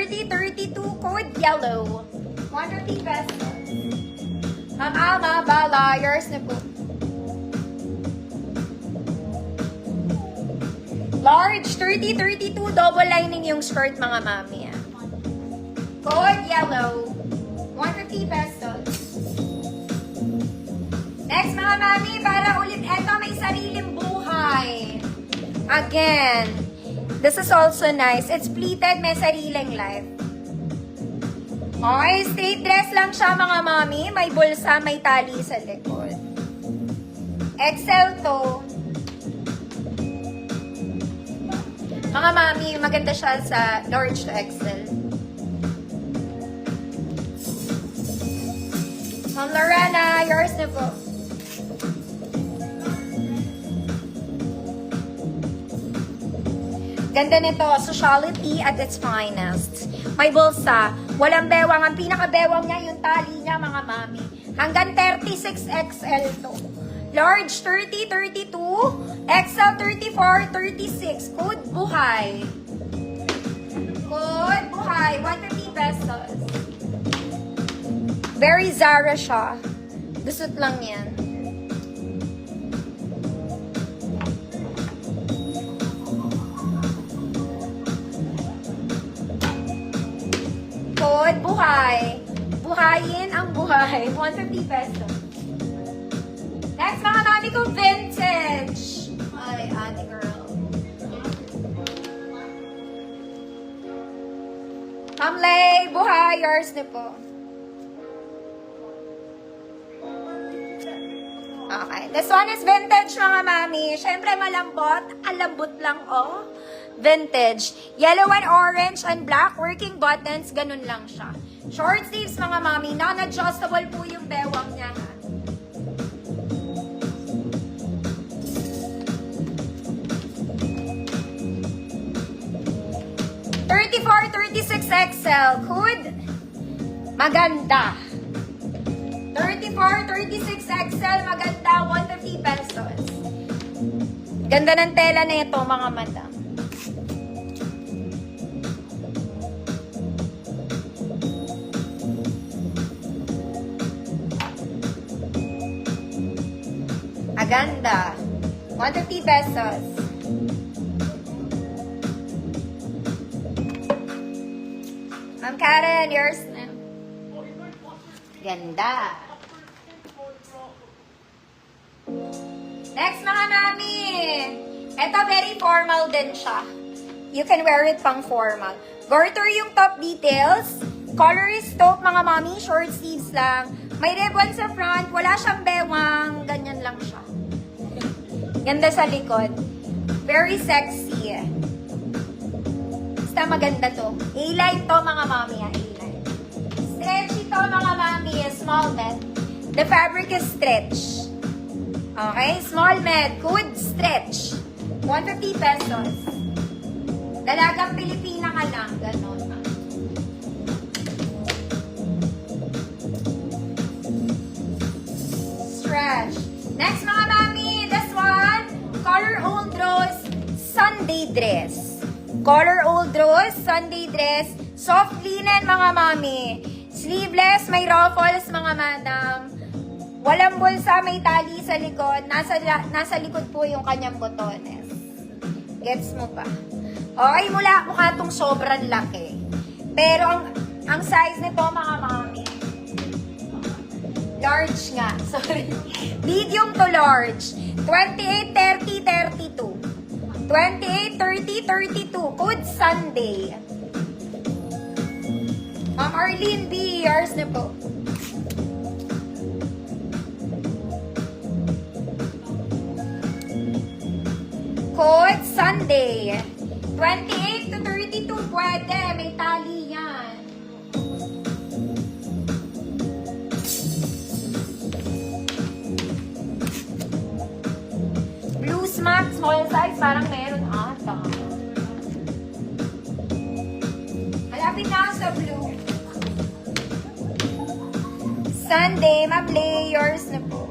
3032, code yellow. 150 pesos. Ma'am Alma, bala, yours na po. Large, 3032, double lining yung skirt, mga mami. Code yellow. 150 pesos. Next, mga mami, para ulit, eto may sariling buhay. Again, this is also nice. It's pleated, may sariling life. Okay, straight dress lang siya, mga mami. May bulsa, may tali sa likod. XL to. Mga mami, maganda siya sa large to XL. Ma'am Lorena, yours na po. Ganda nito, sociality at its finest. May bulsa, walang bewang. Ang pinaka-bewang niya, yung tali niya, mga mami. Hanggang 36XL to. Large, 30, 32. XL, 34, 36. Code buhay. Code buhay, 150 pesos. Very Zara siya. Dusot lang yan. Code buhay. Buhayin ang buhay. 150 pesos. Next, mga mami ko, vintage. Ay, ate girl. Ma'am Lay, buhay. Yours na po. Okay. This one is vintage, mga mami. Siyempre, malambot. Ang lambot lang, oh. Vintage. Yellow and orange and black. Working buttons. Ganun lang siya. Short sleeves, mga mami. Non-adjustable po yung bewang niya, ha. $34, $36XL. Hood. Maganda. 34, 36XL. Maganda. 150 pesos. Ganda ng tela na ito, mga madam. Aganda. 150 pesos. Ma'am Karen, yours na. Ganda. Next, mga mami. Ito, very formal din siya. You can wear it pang formal. Garter yung top details. Color is taupe, mga mami. Short sleeves lang. May ribbon sa front. Wala siyang bewang. Ganyan lang siya. Ganda sa likod. Very sexy. Basta maganda to. A-line to, mga mami. A-line. Stretchy to, mga mami. Small med. The fabric is stretch. Okay? Small med. Good stretch. 150 pesos. Dalagang Pilipina ka lang. Ganon. Stretch. Next, mga mami. This one. Color Old Rose Sunday dress. Color Old Rose Sunday dress. Soft linen, mga mami. Sleeveless. May ruffles, mga madam. Walang bulsa, may tali sa likod. Nasa likod po yung kanyang botones. Gets mo pa? Okay, mukha itong sobrang laki. Pero ang size nito, mga mami, large nga. Sorry. Medium to large. 28, 30, 32. 28, 30, 32. Code Sunday. Ma'am Arlene B. Yours na po. Code Sunday. 28 to 32 pwede. May tali yan. Blue smack, small size. Parang meron ata. Malapit na ako sa blue. Sunday, ma'am layers na po.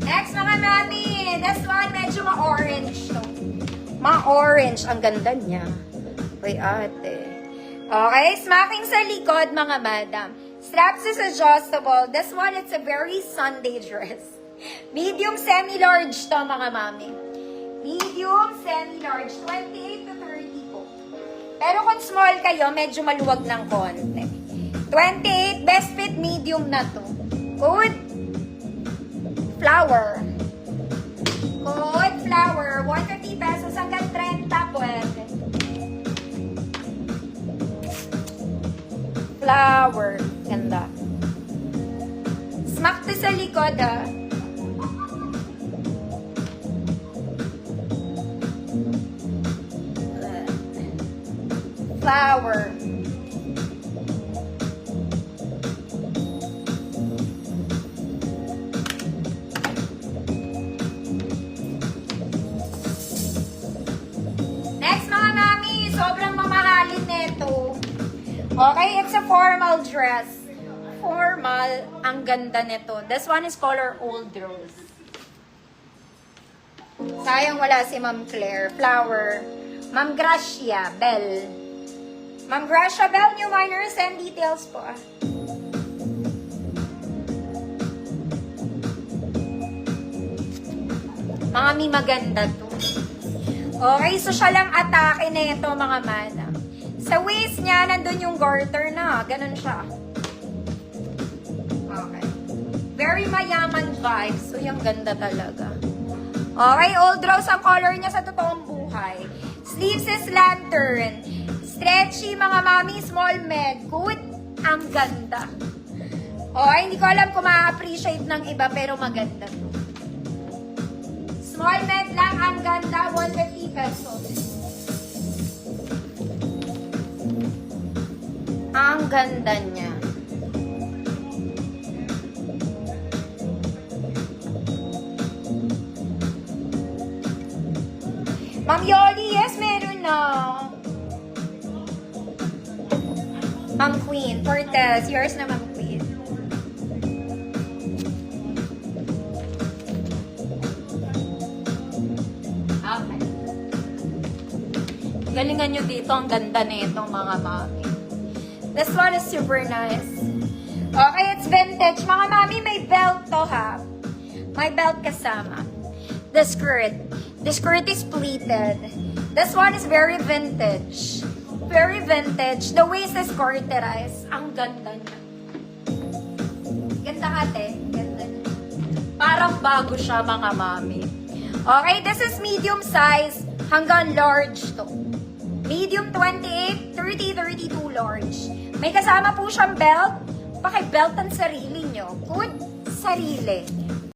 Next, mga mami. This one, medyo Ma-orange to. Ma-orange. Ang ganda niya. Uy, ate. Okay, smacking sa likod, mga madam. Straps is adjustable. This one, it's a very Sunday dress. Medium semi-large to, mga mami. Medium semi-large. 28 to 30 po. Pero kung small kayo, medyo maluwag ng konti. 28, best fit medium na to. Good. Flower. Good flower. 150 pesos hanggang 30 pwede. Flower. Ganda. Smack to sa likod, ah. Flower. Next, mga mami, sobrang mamahalin nito. Okay, it's a formal dress. Formal, ang ganda nito. This one is color Old Rose. Sayang wala si Ma'am Claire. Flower. Ma'am Gracia Bell. Ma'am Gracia Bell, new minors and details po. Mami, maganda to. Okay, so siya lang atake na ito, mga madam. Sa waist niya, nandun yung garter na. Ganun siya. Okay. Very mayaman vibes. So, yung ganda talaga. Okay, Old Rose ang color niya sa totoong buhay. Sleeves is lantern. Stretchy, mga mami, small med. Good. Ang ganda. Okay, hindi ko alam kung ma-appreciate ng iba, pero maganda to. Small med lang, ang ganda. 150 pesos. Ang ganda niya. Ma'am Yoli, yes, meron na. Ma'am Queen, Cortez, yours na, Ma'am Queen. Okay. Galingan nyo dito, ang ganda na ito, mga mami. This one is super nice. Okay, it's vintage. Mga mami, may belt to, ha? May belt kasama. The skirt. The skirt is pleated. This one is very vintage. Very vintage. The waist is garterized. Ang ganda niya. Ganda, ate. Ganda niya. Parang bago siya, mga mami. Okay, this is medium size hanggang large to. Medium 28, 30, 32 large. May kasama po siyang belt. Paki-belt ang sarili nyo. Good sarili.